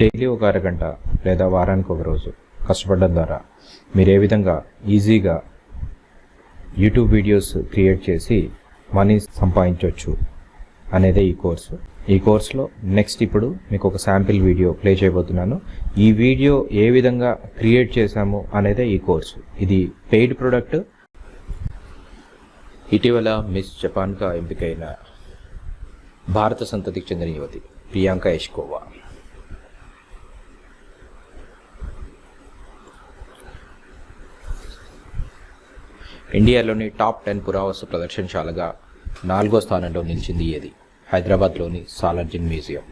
Daily ఒక అరగంట లేదా వారానికి ఒక రోజు కష్టపడడం ద్వారా మీరు ఏ విధంగా ఈజీగా యూట్యూబ్ వీడియోస్ క్రియేట్ చేసి మనీ సంపాదించవచ్చు అనేదే ఈ కోర్సులో నెక్స్ట్ ఇప్పుడు మీకు ఒక శాంపిల్ వీడియో ప్లే చేయబోతున్నాను. ఈ వీడియో ఏ విధంగా క్రియేట్ చేశాము అనేదే ఈ కోర్సు. ఇది పెయిడ్ ప్రొడక్ట్. ఇటీవల మిస్ జపాన్గా ఎంపికైన భారత సంతతికి చెందిన యువతి ప్రియాంక యష్కోవా. ఇండియాలోని టాప్ 10 పురావస్తు ప్రదర్శనశాలగా 4వ స్థానంలో నిలిచింది ఏది? హైదరాబాద్లోని సాలార్జంగ్ మ్యూజియం.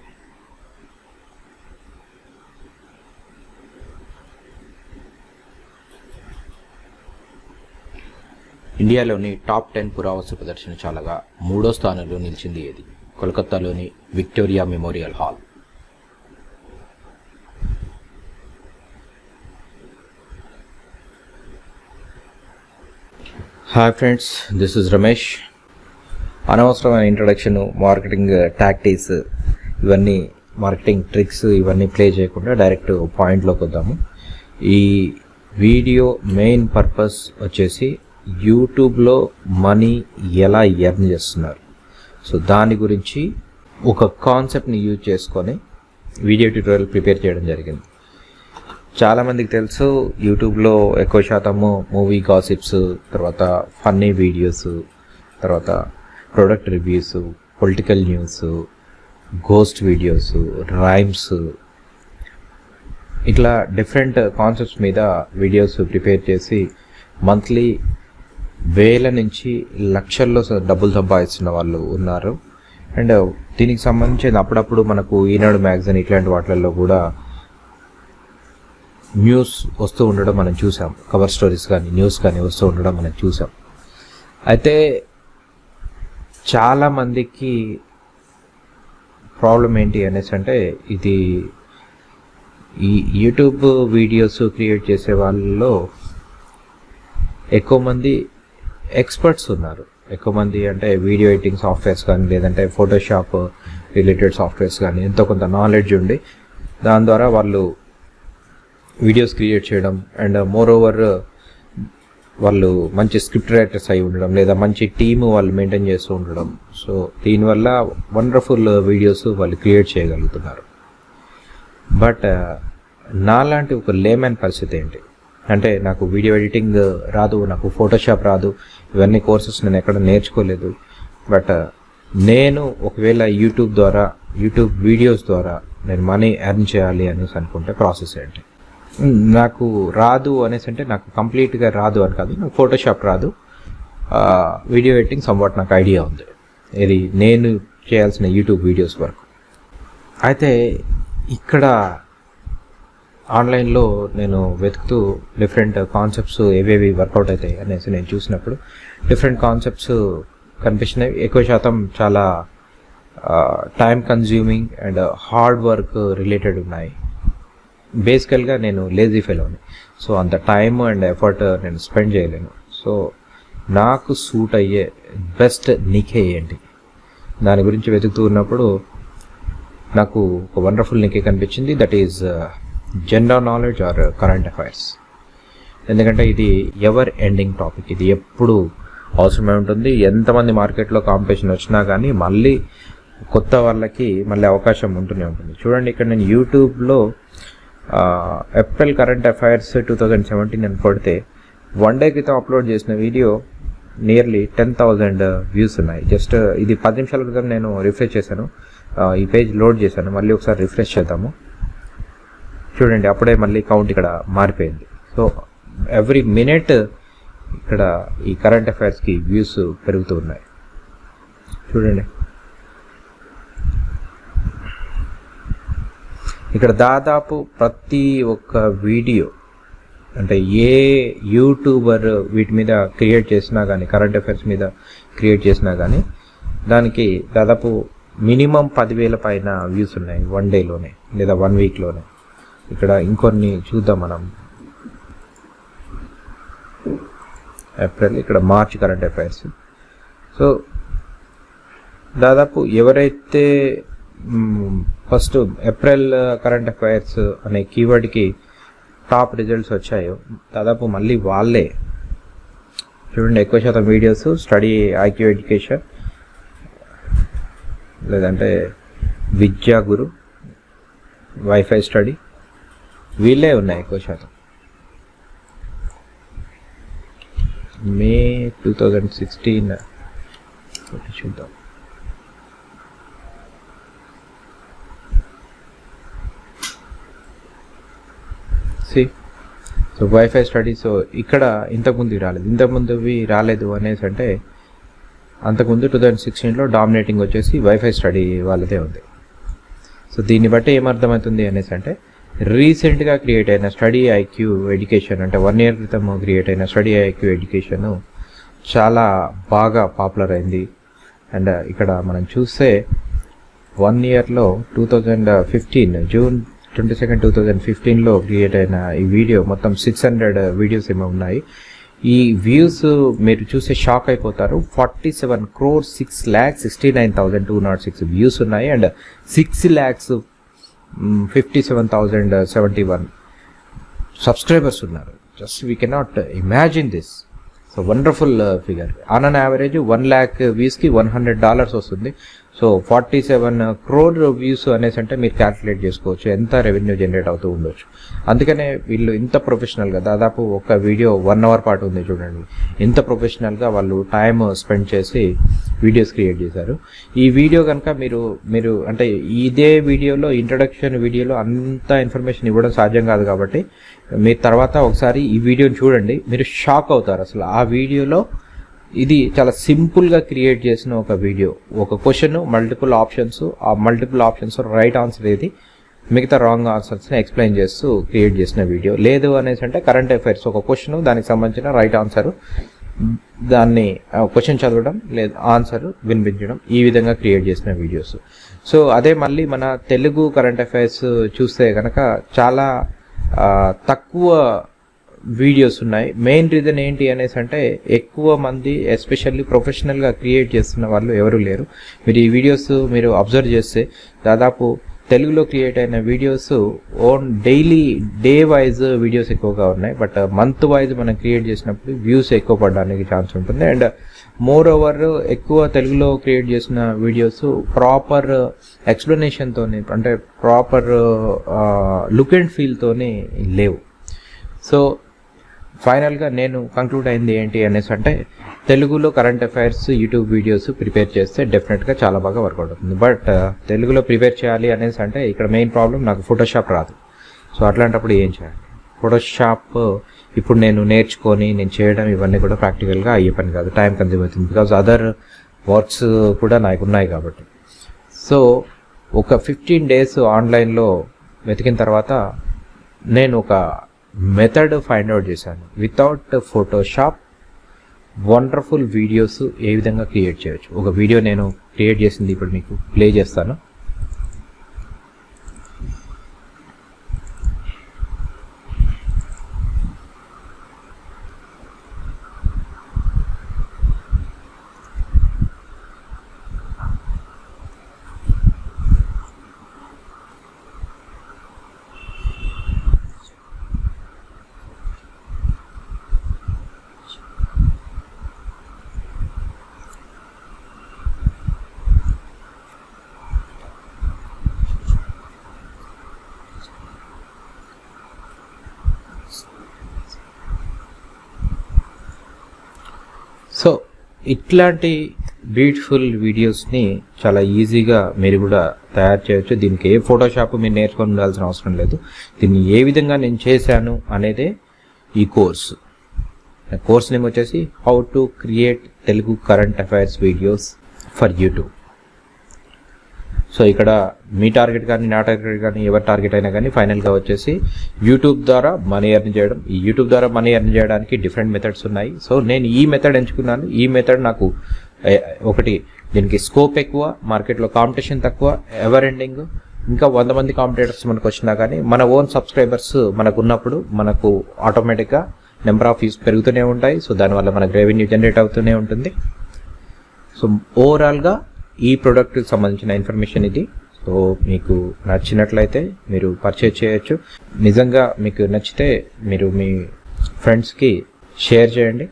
ఇండియాలోని టాప్ 10 పురావస్తు ప్రదర్శనశాలగా 3వ స్థానంలో నిలిచింది ఏది? కోల్కతాలోని Victoria Memorial Hall. Hi friends, this is Ramesh. అనవసరమైన ఇంట్రడక్షన్, మార్కెటింగ్ టాక్టిక్స్, ఇవన్నీ మార్కెటింగ్ ట్రిక్స్ ఇవన్నీ ప్లే చేయకుండా డైరెక్ట్ పాయింట్లోకి వద్దాము. ఈ వీడియో మెయిన్ పర్పస్ వచ్చేసి యూట్యూబ్లో మనీ ఎలా ఎర్న్ చేస్తున్నారు, సో దాని గురించి ఒక కాన్సెప్ట్ని యూజ్ చేసుకొని వీడియో ట్యూటోరియల్ ప్రిపేర్ చేయడం జరిగింది. చాలామందికి తెలుసు, యూట్యూబ్లో ఎక్కువ శాతము మూవీ గాసిప్స్, తర్వాత ఫన్నీ వీడియోస్, తర్వాత product reviews, political news, ghost videos, rhymes, ఇట్లా డిఫరెంట్ కాన్సెప్ట్స్ మీద వీడియోస్ ప్రిపేర్ చేసి మంత్లీ వేల నుంచి లక్షల్లో డబ్బులు సంపాదిస్తున్న వాళ్ళు ఉన్నారు. అండ్ దీనికి సంబంధించిన అప్పుడప్పుడు మనకు ఈనాడు మ్యాగజైన్ ఇట్లాంటి వాటిల్లో కూడా న్యూస్ వస్తూ ఉండడం మనం చూసాం. కవర్ స్టోరీస్ కానీ న్యూస్ కానీ వస్తూ ఉండడం మనం చూసాం. అయితే చాలామందికి ప్రాబ్లం ఏంటి అనేసి అంటే, ఇది ఈ యూట్యూబ్ వీడియోస్ క్రియేట్ చేసే వాళ్ళలో ఎక్కువ మంది ఎక్స్పర్ట్స్ ఉన్నారు. ఎక్కువ మంది అంటే వీడియో ఎడిటింగ్ సాఫ్ట్వేర్స్ కానీ లేదంటే ఫోటోషాప్ రిలేటెడ్ సాఫ్ట్వేర్స్ కానీ ఎంతో కొంత నాలెడ్జ్ ఉండి దాని ద్వారా వాళ్ళు వీడియోస్ క్రియేట్ చేయడం, అండ్ మోర్ ఓవర్ వాళ్ళు మంచి స్క్రిప్ట్ రైటర్స్ అయి ఉండడం, లేదా మంచి టీమ్ వాళ్ళు మెయింటైన్ చేస్తూ ఉండడం. సో దీనివల్ల వండర్ఫుల్ వీడియోస్ వాళ్ళు క్రియేట్ చేయగలుగుతున్నారు. బట్ నాలాంటి ఒక లేమ్యాన్ పరిస్థితి ఏంటి అంటే, నాకు వీడియో ఎడిటింగ్ రాదు, నాకు ఫోటోషాప్ రాదు, ఇవన్నీ కోర్సెస్ నేను ఎక్కడ నేర్చుకోలేదు. బట్ నేను ఒకవేళ యూట్యూబ్ వీడియోస్ ద్వారా నేను మనీ ఎర్న్ చేయాలి అనేసి అనుకుంటే ప్రాసెస్ ఏంటి? నాకు రాదు అనేసి అంటే నాకు కంప్లీట్గా రాదు అని కాదు, నాకు ఫోటోషాప్ రాదు, వీడియో ఎడిటింగ్ సంవాట్ నాకు ఐడియా ఉంది, ఇది నేను చేయాల్సిన యూట్యూబ్ వీడియోస్ వరకు. అయితే ఇక్కడ ఆన్లైన్లో నేను వెతుకుతూ డిఫరెంట్ కాన్సెప్ట్స్ ఏవేవి వర్కౌట్ అవుతాయి అనేసి నేను చూసినప్పుడు డిఫరెంట్ కాన్సెప్ట్స్ కనిపించినవి. ఎక్కువ శాతం చాలా time consuming and hard work related ఉన్నాయి. బేసికల్గా నేను లేజీ ఫెలోని, సో అంత టైమ్ అండ్ ఎఫర్ట్ నేను స్పెండ్ చేయలేను. సో నాకు సూట్ అయ్యే బెస్ట్ నికే ఏంటి, దాని గురించి వెతుకుతూ ఉన్నప్పుడు నాకు ఒక వండర్ఫుల్ నికే కనిపించింది. That is general knowledge or current affairs. ఎందుకంటే ఇది ఎవర్ ఎండింగ్ టాపిక్, ఇది ఎప్పుడు అవసరమై ఉంటుంది. ఎంతమంది మార్కెట్లో కాంపిటీషన్ వచ్చినా కానీ మళ్ళీ కొత్త వాళ్ళకి మళ్ళీ అవకాశం ఉంటూనే ఉంటుంది. చూడండి, ఇక్కడ నేను యూట్యూబ్లో ఏప్రిల్ కరెంట్ అఫైర్స్ 2017 అని కొడితే 1 డే క్రితం అప్లోడ్ చేసిన వీడియో నియర్లీ 10,000 వ్యూస్ ఉన్నాయి. జస్ట్ ఇది 10 నిమిషాల క్రితం నేను రిఫ్రెష్ చేశాను, ఈ పేజ్ లోడ్ చేశాను. మళ్ళీ ఒకసారి రిఫ్రెష్ చేద్దాము. చూడండి, అప్పుడే మళ్ళీ కౌంట్ ఇక్కడ మారిపోయింది. సో ఎవ్రీ మినిట్ ఇక్కడ ఈ కరెంట్ అఫైర్స్కి వ్యూస్ పెరుగుతూ ఉన్నాయి. చూడండి, ఇక్కడ దాదాపు ప్రతి ఒక్క వీడియో అంటే ఏ యూట్యూబర్ వీటి మీద క్రియేట్ చేసినా కానీ, కరెంట్ అఫైర్స్ మీద క్రియేట్ చేసినా కానీ దానికి దాదాపు మినిమం 10,000 పైన వ్యూస్ ఉన్నాయి 1 డేలోనే లేదా 1 వీక్లోనే. ఇక్కడ ఇంకొన్ని చూద్దాం మనం. ఏప్రిల్, ఇక్కడ మార్చ్ కరెంట్ అఫైర్స్. సో దాదాపు ఎవరైతే ఫస్ట్ ఏప్రిల్ కరెంట్ అఫైర్స్ అనే కీవర్డ్కి టాప్ రిజల్ట్స్ వచ్చాయో దాదాపు మళ్ళీ వాళ్ళే చూడండి, ఎక్కువ శాతం వీడియోస్ స్టడీ ఐక్యూ ఎడ్యుకేషన్ లేదంటే విద్యా గురు, వైఫై స్టడీ, వీళ్ళే ఉన్నాయి ఎక్కువ శాతం. మే 2016 చూద్దాం. So wifi study. సో ఇక్కడ ఇంతకుముందు రాలేదు అనేసి అంటే అంతకుముందు 2016లో డామినేటింగ్ వచ్చేసి వైఫై స్టడీ వాళ్ళదే ఉంది. సో దీన్ని బట్టి ఏమర్థమవుతుంది అనేసి అంటే రీసెంట్గా క్రియేట్ అయిన స్టడీ ఐక్యూ ఎడ్యుకేషన్ అంటే 1 year క్రితం క్రియేట్ అయిన స్టడీ ఐక్యూ ఎడ్యుకేషన్ చాలా బాగా పాపులర్ అయింది. అండ్ ఇక్కడ మనం చూస్తే 1 yearలో 2015 జూన్ 22, 2015లో క్రియేట్ అయిన ఈ వీడియో మొత్తం 600 వీడియోస్ ఏమో ఉన్నాయి. ఈ వ్యూస్ మీరు చూస్తే షాక్ అయిపోతారు. 47,6,69,206 వ్యూస్ ఉన్నాయి అండ్ 6,57,071 సబ్స్క్రైబర్స్ ఉన్నారు. Just we cannot imagine this. So wonderful figure. On an average 1 lakh వ్యూస్కి $100 వస్తుంది. సో 47 crore వ్యూస్ అనేసి అంటే మీరు క్యాల్కులేట్ చేసుకోవచ్చు ఎంత రెవెన్యూ జనరేట్ అవుతూ ఉండొచ్చు. అందుకనే వీళ్ళు ఇంత ప్రొఫెషనల్గా దాదాపు ఒక వీడియో 1 hour పాటు ఉంది చూడండి, ఇంత ప్రొఫెషనల్గా వాళ్ళు టైం స్పెండ్ చేసి వీడియోస్ క్రియేట్ చేశారు. ఈ వీడియో కనుక మీరు అంటే ఇదే వీడియోలో ఇంట్రడక్షన్ వీడియోలో అంత ఇన్ఫర్మేషన్ ఇవ్వడం సాధ్యం కాదు కాబట్టి మీరు తర్వాత ఒకసారి ఈ వీడియోని చూడండి, మీరు షాక్ అవుతారు. అసలు ఆ వీడియోలో ఇది చాలా సింపుల్గా క్రియేట్ చేసిన ఒక వీడియో. ఒక క్వశ్చన్, మల్టిపుల్ ఆప్షన్స్, ఆ మల్టిపుల్ ఆప్షన్స్ రైట్ ఆన్సర్ ఏది, మిగతా రాంగ్ ఆన్సర్స్ని ఎక్స్ప్లెయిన్ చేస్తూ క్రియేట్ చేసిన వీడియో. లేదు అనేసి అంటే కరెంట్ అఫైర్స్ ఒక క్వశ్చన్, దానికి సంబంధించిన రైట్ ఆన్సర్, దాన్ని క్వశ్చన్ చదవడం లేదు ఆన్సర్ వినిపించడం, ఈ విధంగా క్రియేట్ చేసిన వీడియోస్. సో అదే మళ్ళీ మన తెలుగు కరెంట్ అఫైర్స్ చూస్తే కనుక చాలా తక్కువ వీడియోస్ ఉన్నాయి. మెయిన్ రీజన్ ఏంటి అనేసి అంటే ఎక్కువ మంది ఎస్పెషల్లీ ప్రొఫెషనల్గా క్రియేట్ చేస్తున్న వాళ్ళు ఎవరు లేరు. మీరు ఈ వీడియోస్ మీరు అబ్జర్వ్ చేస్తే దాదాపు తెలుగులో క్రియేట్ అయిన videos daily day wise videos ఎక్కువగా ఉన్నాయి. బట్ మంత్ వైజ్ మనం క్రియేట్ చేసినప్పుడు వ్యూస్ ఎక్కువ పడడానికి ఛాన్స్ ఉంటుంది. అండ్ మోర్ ఓవర్ ఎక్కువ తెలుగులో క్రియేట్ చేసిన వీడియోస్ ప్రాపర్ ఎక్స్ప్లెనేషన్తోని అంటే ప్రాపర్ లుక్ అండ్ ఫీల్తోని లేవు. సో ఫైనల్గా నేను కంక్లూడ్ అయింది ఏంటి అనేసి అంటే తెలుగులో current affairs YouTube videos prepare చేస్తే డెఫినెట్గా చాలా బాగా వర్కౌట్ అవుతుంది. బట్ తెలుగులో ప్రిపేర్ చేయాలి అనేసి అంటే ఇక్కడ మెయిన్ ప్రాబ్లం నాకు ఫోటోషాప్ రాదు. సో అట్లాంటప్పుడు ఏం చేయాలి? ఫోటోషాప్ ఇప్పుడు నేను నేర్చుకొని నేను చేయడం ఇవన్నీ కూడా ప్రాక్టికల్గా అయ్యే పని కాదు, టైం కన్జ్యూమ్ అవుతుంది. బికాజ్ అదర్ వర్క్స్ కూడా నాకు ఉన్నాయి కాబట్టి. సో ఒక 15 days ఆన్లైన్లో వెతికిన తర్వాత నేను ఒక మెథడ్ ఫైండ్ అవుట్ చేశాను. వితౌట్ ఫోటోషాప్ వండర్ఫుల్ వీడియోస్ ఏ విధంగా క్రియేట్ చేయొచ్చు. ఒక వీడియో నేను క్రియేట్ చేసింది ఇప్పుడు మీకు ప్లే చేస్తాను. సో ఇట్లాంటి బ్యూటిఫుల్ వీడియోస్ని చాలా ఈజీగా మీరు కూడా తయారు చేయొచ్చు. దీనికి ఏ ఫోటోషాప్ మీరు నేర్చుకొని ఉండాల్సిన అవసరం లేదు. దీన్ని ఏ విధంగా నేను చేశాను అనేదే ఈ కోర్స్. కోర్స్ నేమ్ వచ్చేసి how to create Telugu current affairs videos for YouTube. So ఇక్కడ మీ టార్గెట్ కానీ నా టార్గెట్ కానీ ఎవరి టార్గెట్ అయినా కానీ ఫైనల్గా వచ్చేసి యూట్యూబ్ ద్వారా మనీ ఎర్న్ చేయడం. ఈ యూట్యూబ్ ద్వారా మనీ ఎర్న్ చేయడానికి డిఫరెంట్ మెథడ్స్ ఉన్నాయి. సో నేను ఈ మెథడ్ ఎంచుకున్నాను. ఈ మెథడ్ నాకు ఒకటి దీనికి స్కోప్ ఎక్కువ, మార్కెట్లో కాంపిటీషన్ తక్కువ, ఎవర్ ఎండింగ్, ఇంకా 100 మంది కాంపిటేటర్స్ మనకు వచ్చినా కానీ మన ఓన్ సబ్స్క్రైబర్స్ మనకు ఉన్నప్పుడు మనకు ఆటోమేటిక్గా నెంబర్ ఆఫ్ వ్యూస్ పెరుగుతూనే ఉంటాయి. సో దానివల్ల మనకు రెవెన్యూ జనరేట్ అవుతూనే ఉంటుంది. సో ఓవరాల్గా ఈ ప్రోడక్ట్కి సంబంధించిన ఇన్ఫర్మేషన్ ఇది. సో మీకు నచ్చినట్లయితే మీరు పర్చేజ్ చేయొచ్చు. నిజంగా మీకు నచ్చితే మీరు మీ ఫ్రెండ్స్కి షేర్ చేయండి.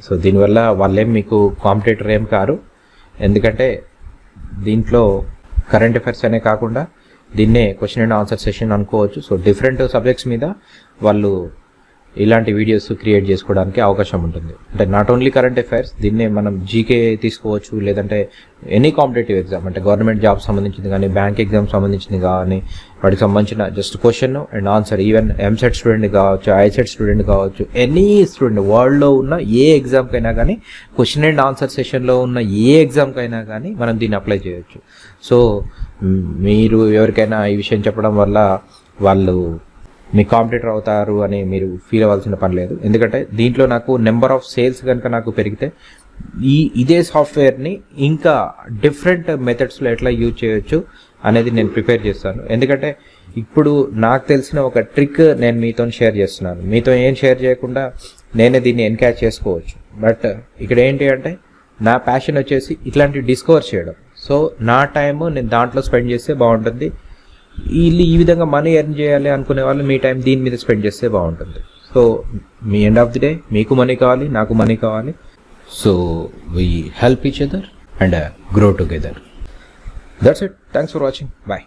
సో దీనివల్ల వాళ్ళేం మీకు కాంపిటేటర్ ఏం కారు, ఎందుకంటే దీంట్లో కరెంట్ అఫైర్స్ అనే కాకుండా దీన్నే క్వశ్చన్ అండ్ ఆన్సర్ సెషన్ అనుకోవచ్చు. సో డిఫరెంట్ సబ్జెక్ట్స్ మీద వాళ్ళు ఇలాంటి వీడియోస్ క్రియేట్ చేసుకోవడానికి అవకాశం ఉంటుంది. అంటే నాట్ ఓన్లీ కరెంట్ అఫైర్స్, దీన్నే మనం జీకే తీసుకోవచ్చు, లేదంటే ఎనీ కాంపిటేటివ్ ఎగ్జామ్, అంటే గవర్నమెంట్ జాబ్ సంబంధించింది కానీ, బ్యాంక్ ఎగ్జామ్ సంబంధించింది కానీ, వాటికి సంబంధించిన just question and answer. Even EAMCET student కావచ్చు, ఐసెట్ స్టూడెంట్ కావచ్చు, ఎనీ స్టూడెంట్ వరల్డ్లో ఉన్న ఏ ఎగ్జామ్కైనా కానీ, క్వశ్చన్ అండ్ ఆన్సర్ సెషన్లో ఉన్న ఏ ఎగ్జామ్కైనా కానీ మనం దీన్ని అప్లై చేయొచ్చు. సో మీరు ఎవరికైనా ఈ విషయం చెప్పడం వల్ల వాళ్ళు మీ కాంపిటేటర్ అవుతారు అని మీరు ఫీల్ అవ్వాల్సిన పని లేదు. ఎందుకంటే దీంట్లో నాకు నెంబర్ ఆఫ్ సేల్స్ కనుక నాకు పెరిగితే ఇదే సాఫ్ట్వేర్ని ఇంకా డిఫరెంట్ మెథడ్స్లో ఎట్లా యూజ్ చేయొచ్చు అనేది నేను ప్రిపేర్ చేస్తాను. ఎందుకంటే ఇప్పుడు నాకు తెలిసిన ఒక ట్రిక్ నేను మీతో షేర్ చేస్తున్నాను. మీతో ఏం షేర్ చేయకుండా నేనే దీన్ని ఎన్క్యాచ్ చేసుకోవచ్చు. బట్ ఇక్కడ ఏంటి అంటే నా ప్యాషన్ వచ్చేసి ఇట్లాంటివి డిస్కవర్ చేయడం. సో నా టైము నేను దాంట్లో స్పెండ్ చేస్తే బాగుంటుంది. ఈ విధంగా మనీ ఎర్న్ చేయాలి అనుకునే వాళ్ళు మీ టైం దీని మీద స్పెండ్ చేస్తే బాగుంటుంది. సో మీ ఎండ్ ఆఫ్ ది డే మీకు మనీ కావాలి, నాకు మనీ కావాలి. So we help each other and grow together. That's it. Thanks for watching. Bye.